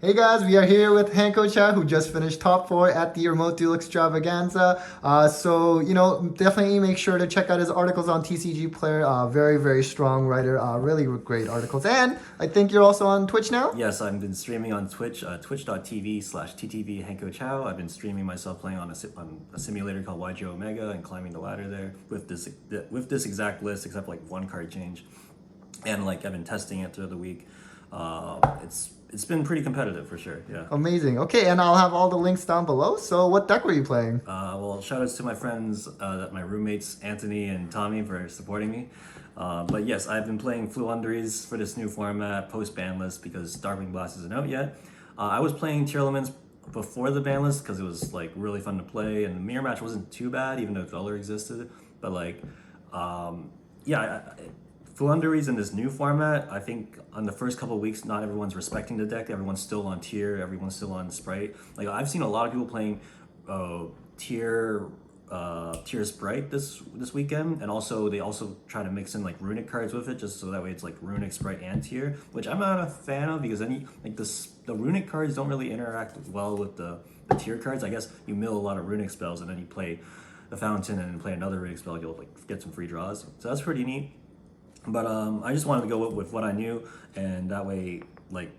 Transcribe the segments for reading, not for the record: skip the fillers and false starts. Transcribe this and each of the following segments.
Hey guys, we are here with Hanko Chow, who just finished top 4 at the Remote Duel Extravaganza. Definitely make sure to check out his articles on TCGPlayer. Very strong writer, really great articles. And I think you're also on Twitch now? Yes, I've been streaming on Twitch, twitch.tv/TTV Hanko Chow. I've been streaming myself playing on a simulator called YG Omega and climbing the ladder there with this exact list, except like one card change. And like I've been testing it through the week. It's been pretty competitive for sure. Yeah. Amazing. Okay, and I'll have all the links down below. So what deck were you playing? Well, shout outs to my friends, my roommates Anthony and Tommy for supporting me. But yes, I've been playing Floowandereeze for this new format post ban list because Darkwing Blast isn't out yet. I was playing Tier Elements before the ban list because it was like really fun to play, and the mirror match wasn't too bad even though Dollar existed. But like, Floowandereeze in this new format, I think on the first couple of weeks, not everyone's respecting the deck. Everyone's still on tier. Everyone's still on Sprite. Like I've seen a lot of people playing tier Sprite this weekend, and also they also try to mix in like runic cards with it, just so that way it's like runic, Sprite, and tier, which I'm not a fan of because the runic cards don't really interact well with the tier cards. I guess you mill a lot of runic spells and then you play the fountain and then play another runic spell, you'll like get some free draws. So that's pretty neat. But I just wanted to go with what I knew, and that way, like,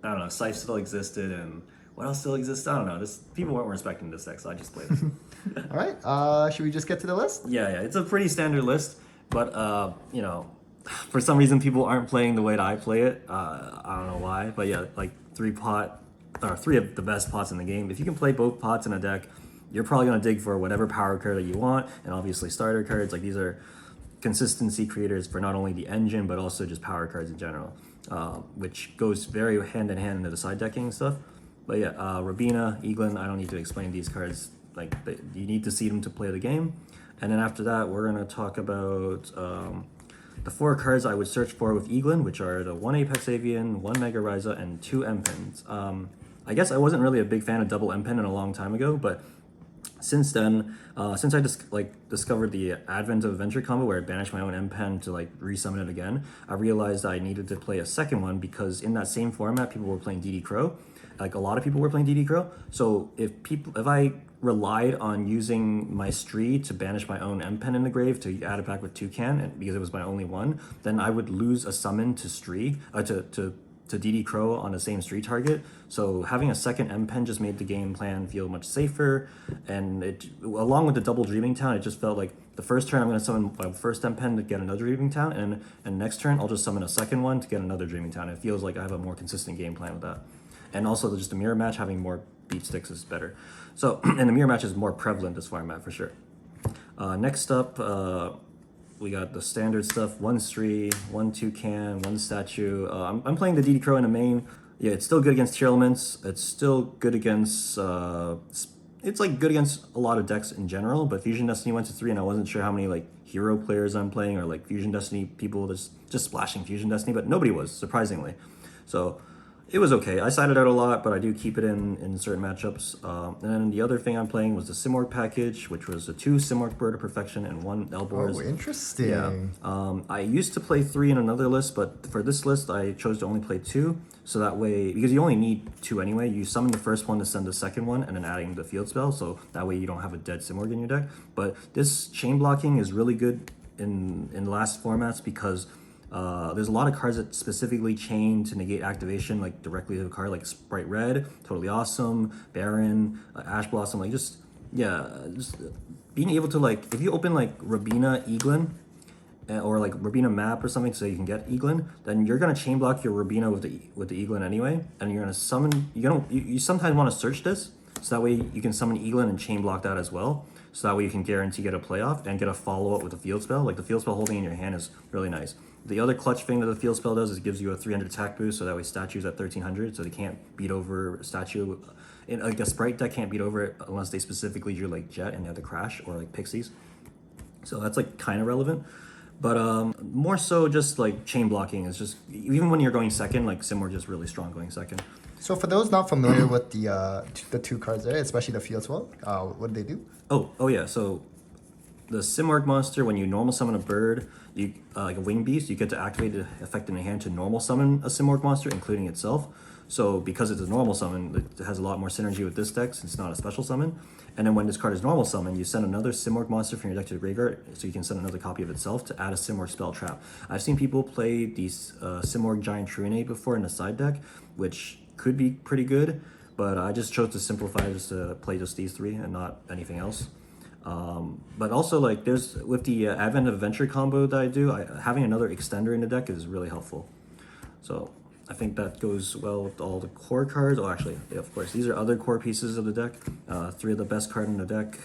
I don't know, Scythe still existed, and what else still exists? I don't know. People weren't respecting this deck, so I just played it. All right, should we just get to the list? Yeah, it's a pretty standard list, but, for some reason people aren't playing the way that I play it. I don't know why, but yeah, like three of the best pots in the game. If you can play both pots in a deck, you're probably going to dig for whatever power card that you want, and obviously starter cards, like these are consistency creators for not only the engine but also just power cards in general, which goes very hand in hand into the side decking and stuff. But yeah, Rabina, Eaglin, I don't need to explain these cards. Like you need to see them to play the game. And then after that, we're gonna talk about the 4 cards I would search for with Eaglin, which are the 1 Apex Avian, 1 Mega Ryza, and 2 M-Pens. I guess I wasn't really a big fan of double M-Pen in a long time ago, but since then, since I just discovered the advent of Adventure Combo where I banished my own M-Pen to like resummon it again, I realized I needed to play a second one because in that same format, people were playing DD Crow. Like a lot of people were playing DD Crow. So if I relied on using my Stree to banish my own M-Pen in the grave to add it back with Toucan, and because it was my only one, then I would lose a summon to Stree, to DD Crow on the same Stree target. So having a second M-Pen just made the game plan feel much safer, and it, along with the double Dreaming Town, it just felt like the first turn I'm going to summon my first M-Pen to get another Dreaming Town, and next turn I'll just summon a second one to get another Dreaming Town. It feels like I have a more consistent game plan with that. And also just the mirror match, having more beat sticks is better. So, and the mirror match is more prevalent this format for sure. Next up, we got the standard stuff: 1 Stree, 1 Toucan, 1 Statue. I'm playing the DD Crow in the main. Yeah, it's still good against tier elements. It's still good against it's like good against a lot of decks in general, but Fusion Destiny went to 3 and I wasn't sure how many like hero players I'm playing or like Fusion Destiny people just splashing Fusion Destiny, but nobody was, surprisingly. So it was okay. I sided out a lot, but I do keep it in certain matchups. And then the other thing I'm playing was the Simorgh package, which was a 2 Simorgh Bird of Perfection and 1 Elborz. Oh, interesting. Yeah. I used to play 3 in another list, but for this list, I chose to only play 2. So that way, because you only need 2 anyway, you summon the first one to send the second one, and then adding the field spell. So that way you don't have a dead Simorgh in your deck. But this chain blocking is really good in last formats because there's a lot of cards that specifically chain to negate activation, like directly to the card, like Sprite Red, totally awesome, Baron, Ash Blossom, like just being able to like, if you open like Rabina Eaglin, or like Rabina map or something so you can get Eaglin, then you're gonna chain block your Rabina with the Eaglin anyway, and you're gonna summon, you sometimes wanna search this, so that way you can summon Eaglin and chain block that as well. So that way you can guarantee get a playoff and get a follow-up with a field spell. Like the field spell holding in your hand is really nice. The other clutch thing that the field spell does is it gives you a 300 attack boost, so that way statues at 1300, so they can't beat over a statue. In like a Sprite deck can't beat over it unless they specifically drew like Jet and they have the Crash or like Pixies. So that's like kind of relevant. But more so just like chain blocking is just, even when you're going second, like Simorgh is really strong going second. So for those not familiar with the 2 cards there, especially the field spell, what do they do? Oh yeah, so the Simorgh monster, when you normal summon a bird, like a wing beast, you get to activate the effect in your hand to normal summon a Simorgh monster, including itself. So because it's a normal summon, it has a lot more synergy with this deck since it's not a special summon. And then when this card is normal summon, you send another Simorgh monster from your deck to the graveyard, so you can send another copy of itself to add a Simorgh spell trap. I've seen people play these Simorgh Giant Trunade before in a side deck, which could be pretty good, but I just chose to simplify just to play just these three and not anything else. But also, like, there's with the Advent of Adventure combo that I do, having another extender in the deck is really helpful. So I think that goes well with all the core cards. Oh, actually, yeah, of course, these are other core pieces of the deck. Three of the best card in the deck,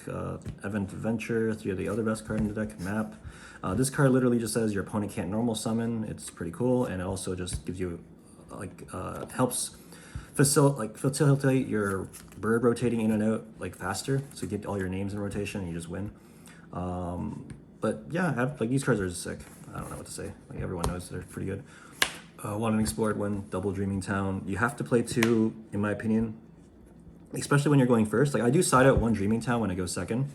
Advent of Adventure, three of the other best card in the deck, Map. This card literally just says your opponent can't normal summon. It's pretty cool, and it also just gives you, like, helps facilitate your bird rotating in and out like faster, so you get all your names in rotation and you just win. But yeah, like, these cards are just sick. I don't know what to say. Like, everyone knows they're pretty good. One Unexplored, one Double Dreaming Town. You have to play two, in my opinion, especially when you're going first. Like, I do side out one Dreaming Town when I go second.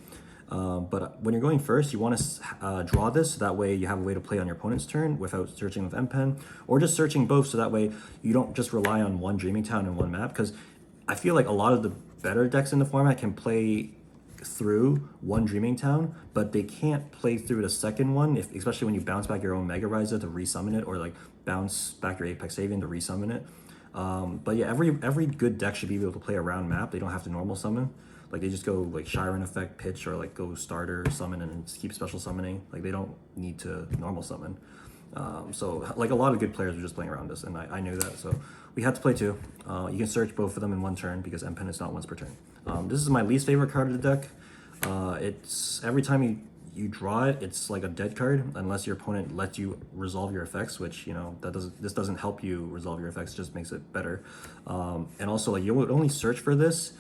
But when you're going first, you want to draw this, so that way you have a way to play on your opponent's turn without searching with M-Pen, or just searching both, so that way you don't just rely on one Dreaming Town and one map, because I feel like a lot of the better decks in the format can play through one Dreaming Town, but they can't play through the second one, especially when you bounce back your own Mega Riser to resummon it, or like bounce back your Apex Avian to resummon it. But yeah, every good deck should be able to play around map. They don't have to normal summon. Like, they just go like Shiren Effect, pitch, or like go starter summon and keep special summoning. Like, they don't need to normal summon. So like, a lot of good players are just playing around this, and I knew that. So we had to play two. You can search both of them in one turn because M-Pen is not once per turn. This is my least favorite card of the deck. It's every time you draw it, it's like a dead card unless your opponent lets you resolve your effects, which, you know, this doesn't help you resolve your effects, just makes it better. And also, like, you would only search for this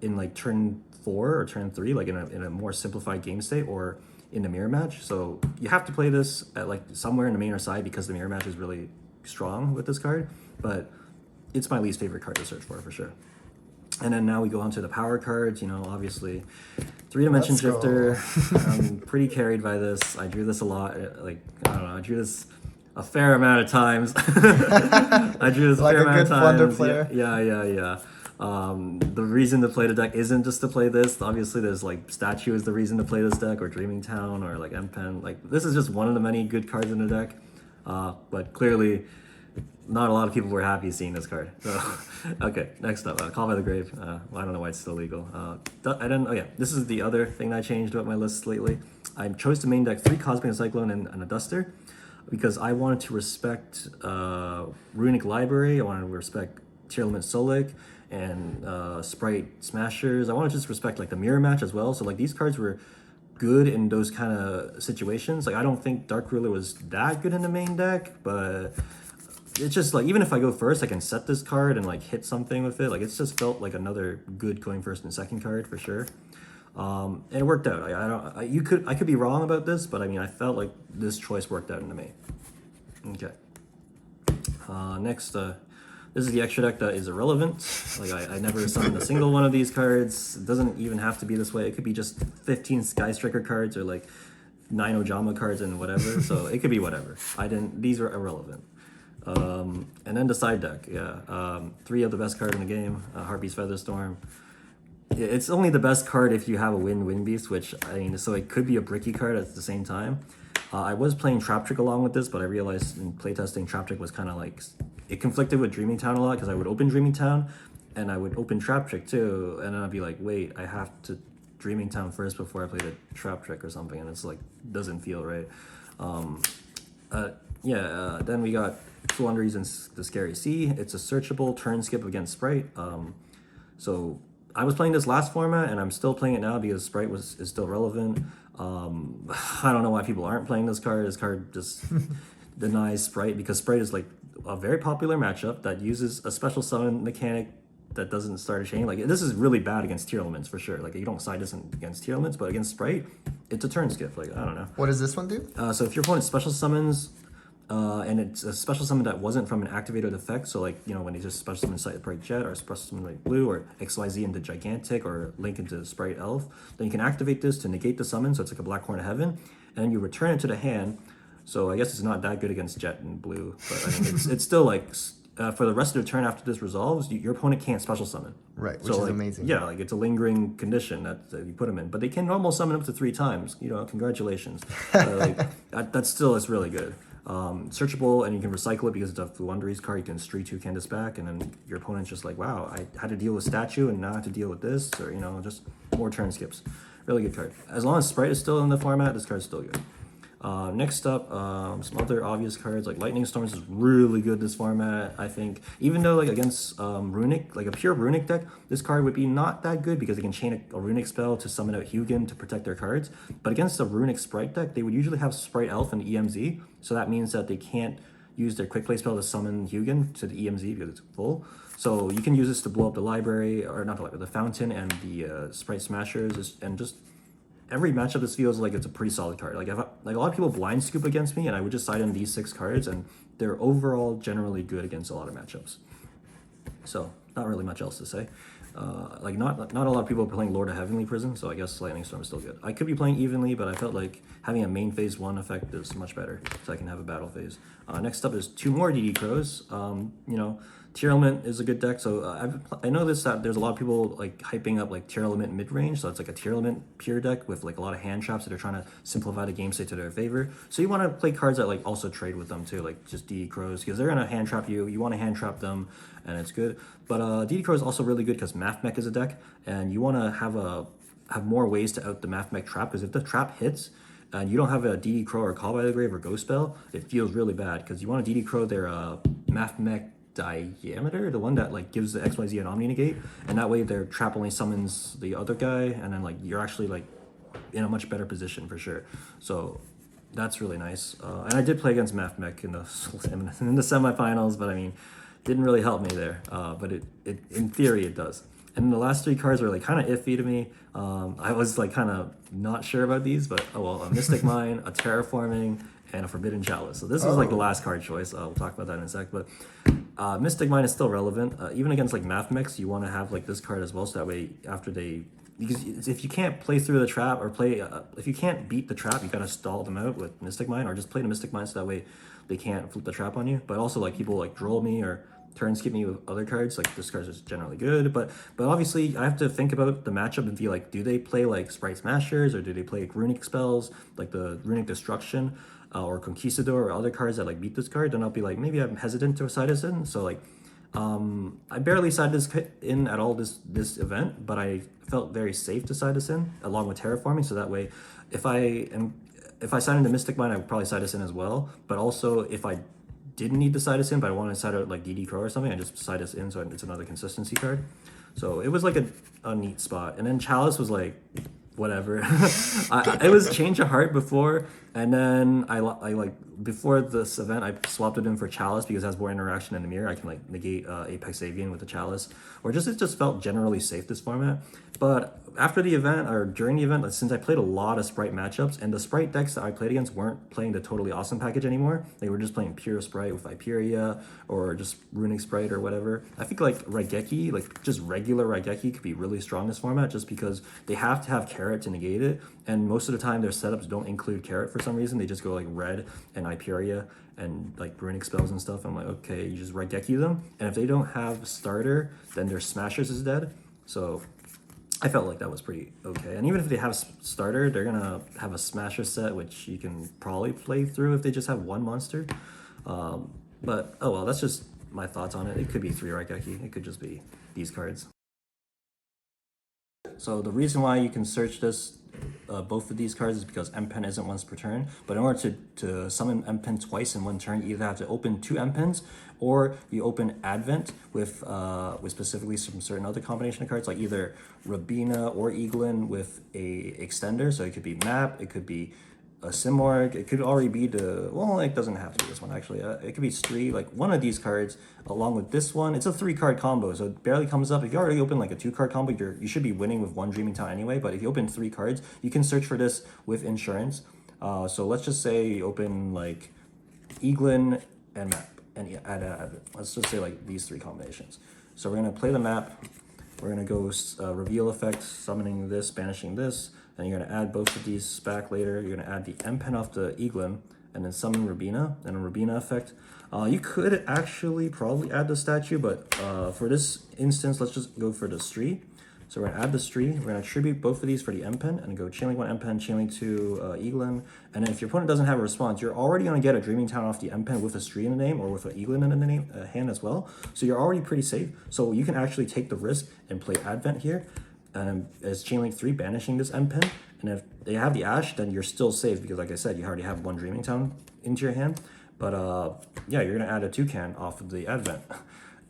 in like turn 4 or turn 3, like in a more simplified game state, or in the mirror match. So you have to play this at like somewhere in the main or side, because the mirror match is really strong with this card. But it's my least favorite card to search for sure. And then now we go on to the power cards. You know, obviously, 3-Dimension Shifter. I'm pretty carried by this. I drew this a lot. Like, I don't know, I drew this a fair amount of times. I drew this like a fair amount of times. Like a good Flunder player. Yeah. The reason to play the deck isn't just to play this. Obviously, there's like Statue is the reason to play this deck, or Dreaming Town, or like M-Pen. Like, this is just one of the many good cards in the deck. But clearly, not a lot of people were happy seeing this card. So, okay, next up, Call by the Grave. I don't know why it's still legal. This is the other thing that I changed about my list lately. I chose to main deck 3 Cosmic Cyclone and a Duster, because I wanted to respect Runic Library. I wanted to respect Tier Element Solic and Sprite Smashers. I wanted to just respect like the mirror match as well. So like, these cards were good in those kind of situations. Like, I don't think Dark Ruler was that good in the main deck, but it's just like, even if I go first, I can set this card and like hit something with it. Like, it's just felt like another good going first and second card for sure. And it worked out. I could be wrong about this, but I mean, I felt like this choice worked out into me. Okay. Next, this is the extra deck that is irrelevant. Like, I never summoned a single one of these cards. It doesn't even have to be this way. It could be just 15 Sky Striker cards, or like 9 Ojama cards and whatever. So it could be whatever. These are irrelevant. And then the side deck, 3 of the best cards in the game, Harpy's Featherstorm. Yeah, it's only the best card if you have a Wind Beast, which, I mean, so it could be a bricky card at the same time. I was playing Trap Trick along with this, but I realized in playtesting, Trap Trick was kind of like, it conflicted with Dreaming Town a lot, because I would open Dreaming Town, and I would open Trap Trick too, and then I'd be like, wait, I have to Dreaming Town first before I play the Trap Trick or something, and it's like, doesn't feel right. Then we got Floowandereeze and the Scary Sea. It's a searchable turn skip against Sprite. So I was playing this last format, and I'm still playing it now because Sprite is still relevant. I don't know why people aren't playing this card. This card just denies Sprite, because Sprite is like a very popular matchup that uses a special summon mechanic that doesn't start a chain. Like, this is really bad against tier elements for sure. Like, you don't side this against tier elements, but against Sprite, it's a turn skip. Like, I don't know. What does this one do? So if your opponent special summons, and it's a special summon that wasn't from an activated effect, so like, you know, when they just special summon Sprite Jet, or special summon like Blue, or XYZ into Gigantic, or Link into Sprite Elf, then you can activate this to negate the summon, so it's like a Black Horn of Heaven, and then you return it to the hand. So I guess it's not that good against Jet and Blue, but I mean, it's still like, for the rest of the turn after this resolves, your opponent can't special summon. Right, which So, is like, amazing. Yeah, like it's a lingering condition that you put them in, but they can normal summon up to 3 times. You know, congratulations. Like that's still it's really good. Searchable, and you can recycle it because it's a Floowandereeze card. You can 3/2 Candace back, and then your opponent's just like, wow, I had to deal with statue, and now I have to deal with this, or you know, just more turn skips. Really good card. As long as Sprite is still in the format, this card's still good. Next up, some other obvious cards like Lightning Storms is really good this format. I think even though like against Runic, like a pure Runic deck, this card would be not that good because they can chain a Runic spell to summon out Hugin to protect their cards. But against a Runic Sprite deck, they would usually have Sprite Elf and EMZ, so that means that they can't use their quick play spell to summon Hugin to the EMZ because it's full. So you can use this to blow up the library, or not the library, the fountain and the Sprite Smashers, and just every matchup this feels like it's a pretty solid card. Like like a lot of people blind scoop against me, and I would just side in these 6 cards, and they're overall generally good against a lot of matchups. So not really much else to say. Like not a lot of people are playing Lord of Heavenly Prison, so I guess Lightning Storm is still good. I could be playing evenly, but I felt like having a main phase 1 effect is much better, so I can have a battle phase. Next up is 2 more DD Crows. You know, Tier Element is a good deck, so I noticed that there's a lot of people like hyping up like Tier Element mid range, so it's like a Tier Element pure deck with like a lot of hand traps that are trying to simplify the game state to their favor. So you want to play cards that like also trade with them too, like just DD Crows, because they're gonna hand trap you. You want to hand trap them, and it's good. But DD Crow is also really good because Math Mech is a deck, and you want to have more ways to out the Math Mech trap, because if the trap hits and you don't have a DD Crow or Call by the Grave or Ghost Spell, it feels really bad because you want to DD Crow their Math Mech Diameter, the one that like gives the XYZ an Omni Negate, and that way their trap only summons the other guy, and then like you're actually like in a much better position for sure. So that's really nice. And I did play against Math Mech in the semifinals, but I mean, didn't really help me there. But it in theory it does. And the last 3 cards are like kind of iffy to me. I was like kind of not sure about these, but oh well, a Mystic Mine, a Terraforming, and a Forbidden Chalice. So this is like the last card choice. We'll talk about that in a sec. But Mystic Mine is still relevant. Even against like Math Mechs, you want to have like this card as well, so that way after because if you can't play through the trap or play, if you can't beat the trap, you gotta stall them out with Mystic Mine, or just play the Mystic Mine so that way they can't flip the trap on you. But also like people like droll me or turn skip me with other cards, like this card is generally good, but obviously I have to think about the matchup and be like, do they play like Sprite Smashers, or do they play like Runic spells like the Runic Destruction or Conquistador or other cards that like beat this card? Then I'll be like, maybe I'm hesitant to side this in. So like I barely sided this in at all this event, but I felt very safe to side this in along with Terraforming, so that way if I side into Mystic Mine, I would probably side this in as well. But also if I didn't need to side us in, but I wanted to side out like DD Crow or something, I just side us in, so it's another consistency card. So it was like a neat spot. And then Chalice was like, whatever. It was Change of Heart before, and then I like before this event I swapped it in for Chalice because it has more interaction in the mirror. I can like negate Apex Avian with the Chalice, or just it just felt generally safe this format. But after the event or during the event, like, since I played a lot of Sprite matchups, and the Sprite decks that I played against weren't playing the Totally Awesome package anymore. They were just playing pure Sprite with Hyperia or just Runic Sprite or whatever. I think like Raigeki, like just regular Raigeki, could be really strong this format just because they have to have Carrot to negate it, and most of the time their setups don't include Carrot for some reason. They just go like Red and Hyperia and like Runic spells and stuff. I'm like, okay, you just Raigeki them, and if they don't have Starter, then their Smashers is dead. So I felt like that was pretty okay. And even if they have Starter, they're gonna have a Smasher set, which you can probably play through if they just have one monster. But oh well, that's just my thoughts on it. It could be 3 Raigeki. It could just be these cards. So the reason why you can search this, both of these cards, is because M-Pen isn't once per turn. But in order to summon M-Pen twice in one turn, you either have to open 2 M-Pens, or you open Advent with specifically some certain other combination of cards, like either Rabina or Eaglin with a extender. So it could be Map, it could be a Simorgh, it could already be well, it doesn't have to be this one actually. It could be Stree, like one of these cards along with this one. It's a 3-card combo, so it barely comes up. If you already open like a 2-card combo, you should be winning with 1 Dreaming Town anyway. But if you open 3 cards, you can search for this with insurance. So let's just say you open like Eaglin and Map, and add let's just say like these 3 combinations. So we're gonna play the Map. We're gonna go reveal effect, summoning this, banishing this. Then you're gonna add both of these back later. You're gonna add the M-Pen off the Eaglin, and then summon Rabina and a Rabina effect. You could actually probably add the statue, but for this instance, let's just go for the Stree. So we're gonna add the Stree, we're gonna attribute both of these for the M-Pen, and go Chainlink 1 M-Pen, Chainlink 2 Eaglin. And then if your opponent doesn't have a response, you're already gonna get a Dreaming Town off the M-Pen with a Stree in the name, or with an Eaglin in the name, hand as well. So you're already pretty safe. So you can actually take the risk and play Advent here, as Chainlink 3, banishing this M-Pen. And if they have the Ash, then you're still safe, because like I said, you already have one Dreaming Town into your hand. But yeah, you're gonna add a Toucan off of the Advent.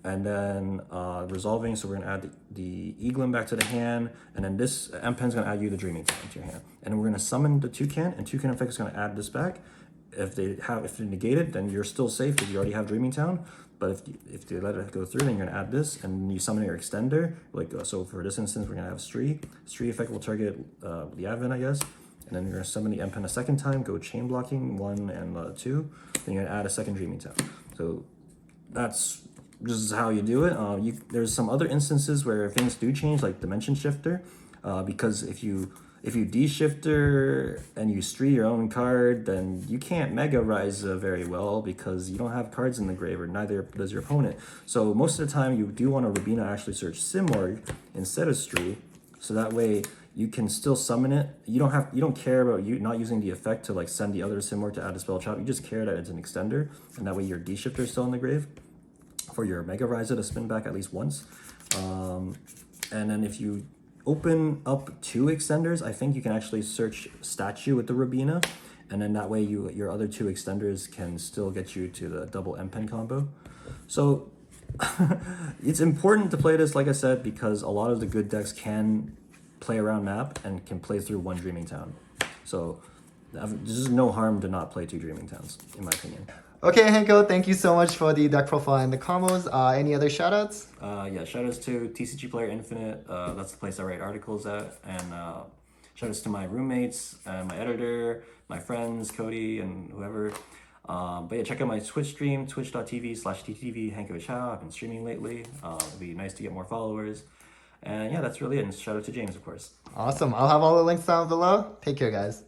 And then resolving, so we're gonna add the Eaglin back to the hand, and then this M-Pen's gonna add you the Dreaming Town to your hand. And then we're gonna summon the Toucan, and Toucan effect is gonna add this back. If they negate it, then you're still safe because you already have Dreaming Town. But if they let it go through, then you're gonna add this, and you summon your extender. Like so, for this instance, we're gonna have Stree. Stree effect will target the Advent, I guess. And then you're gonna summon the M-Pen a second time, go chain blocking 1 and 2. Then you're gonna add a second Dreaming Town. So that's just how you do it. There's some other instances where things do change, like Dimension Shifter, because if you D-Shifter and you Stree your own card, then you can't Mega Rise very well because you don't have cards in the grave, or neither does your opponent. So most of the time you do want to Rabina actually search Simorgh instead of Stree, so that way you can still summon it. You don't care about you not using the effect to like send the other Simorgh to add a spell trap. You just care that it's an extender, and that way your D-Shifter is still in the grave for your Mega Riser to spin back at least once. And then if you open up 2 extenders, I think you can actually search Statue with the Rabina, and then that way your other 2 extenders can still get you to the double M-Pen combo. So it's important to play this, like I said, because a lot of the good decks can play around map and can play through 1 Dreaming Town. So there's just no harm to not play 2 Dreaming Towns, in my opinion. Okay, Hanko, thank you so much for the deck profile and the combos. Any other shoutouts? Yeah, shoutouts to TCGPlayer Infinite. That's the place I write articles at. And shoutouts to my roommates and my editor, my friends, Cody and whoever. But yeah, check out my Twitch stream, twitch.tv/TTV Hanko Chow. I've been streaming lately. It'd be nice to get more followers. And yeah, that's really it. And shout out to James, of course. Awesome. I'll have all the links down below. Take care, guys.